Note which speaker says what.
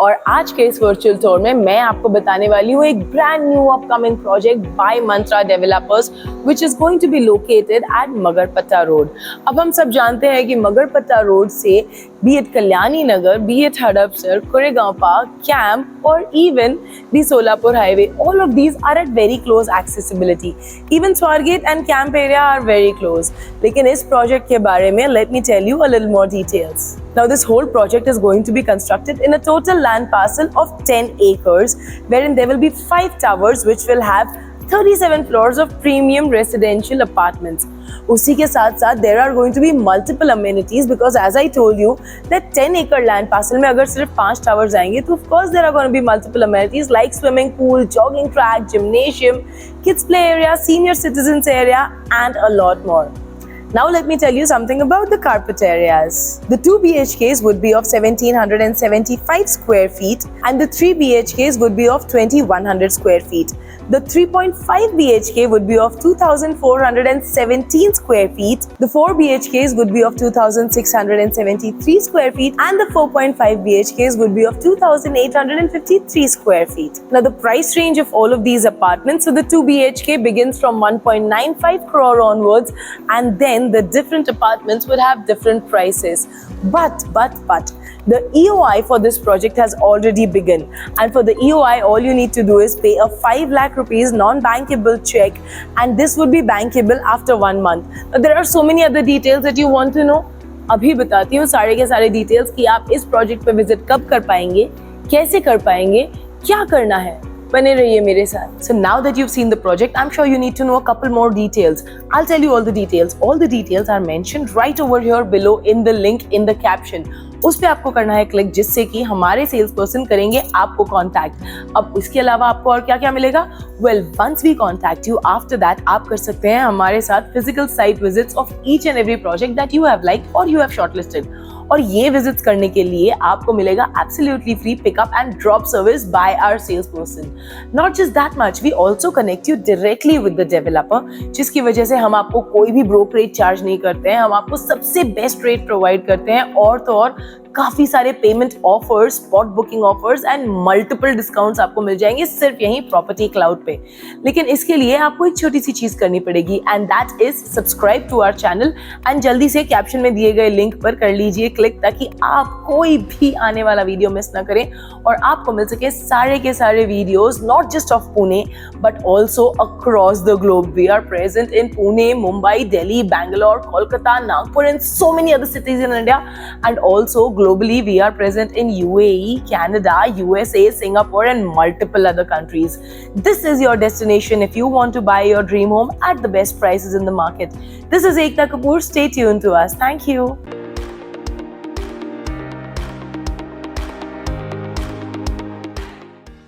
Speaker 1: और आज के इस वर्चुअल टूर में मैं आपको बताने वाली हूँ एक brand new upcoming project by Mantra developers which is going to be located at Magarpatta road. अब हम सब जानते हैं कि मगरपट्टा रोड से be it Kalyani Nagar, be it Hadapsar, Koregaon park, camp और even the Solapur highway, all of these are at very close accessibility. Even Swargate and Camp area are very close. लेकिन इस project के बारे में let me tell you a little more details. Now this whole project is going to be constructed in a total land parcel of 10 acres wherein there will be 5 towers which will have 37 floors of premium residential apartments. उसी के साथ साथ there are going to be multiple amenities because as I told you that 10 acre land parcel में अगर सिर्फ 5 towers आएंगे तो of course there are going to be multiple amenities like swimming pool, jogging track, gymnasium, kids play area, senior citizens area and a lot more. Now let me tell you something about the carpet areas. The 2 BHKs would be of 1775 square feet and the 3 BHKs would be of 2100 square feet. The 3.5 BHK would be of 2417 square feet. The 4 BHKs would be of 2673 square feet and the 4.5 BHKs would be of 2853 square feet. Now the price range of all of these apartments, so the 2 BHK begins from 1.95 crore onwards and then the different apartments would have different prices. But the EOI for this project has already begun, and for the EOI all you need to do is pay a 5 lakh rupees non-bankable check and this would be bankable after 1 month. Now, there are so many other details that you want to know. अभी बताती हूँ सारे के सारे details कि आप इस project पे विजिट कब कर पाएंगे, कैसे कर पाएंगे, क्या करना है। बने रहिए मेरे साथ। So now that you've seen the project, I'm sure you need to know a couple more details. I'll tell you all the details. All the details are mentioned right over here below in the link in the caption. उस पे आपको करना है click जिससे कि हमारे sales person करेंगे आपको कॉन्टैक्ट। अब इसके अलावा आपको और क्या क्या मिलेगा? Well, once we contact you after that आप कर सकते हैं हमारे साथ physical site visits of each and every project that you have like और यू हैव शॉर्टलिस्टेड। और ये विजिट्स करने के लिए आपको मिलेगा absolutely free pickup and drop service by our sales person. Not just that much, we also connect you directly with the developer, जिसकी वजह से हम आपको कोई भी ब्रोकरेज चार्ज नहीं करते हैं। हम आपको सबसे बेस्ट रेट प्रोवाइड करते हैं और तो और काफी सारे payment offers, spot booking offers and multiple discounts आपको मिल जाएंगे सिर्फ यहीं प्रॉपर्टी क्लाउड पे। लेकिन इसके लिए आपको एक छोटी सी चीज करनी पड़ेगी and that is subscribe to our channel and जल्दी से कैप्शन में दिए गए लिंक पर कर लीजिए क्लिक ताकि आप कोई भी आने वाला वीडियो मिस ना करें और आपको मिल सके सारे के सारे videos not just of Pune but also across the globe. We are present in Pune, Mumbai, Delhi, Bangalore, Kolkata, Nagpur and so many other cities in India and also globally we are present in UAE, Canada, USA, Singapore and multiple other countries. This is your destination if you want to buy your dream home at the best prices in the market. This is Ekta Kapoor. Stay tuned to us. Thank you.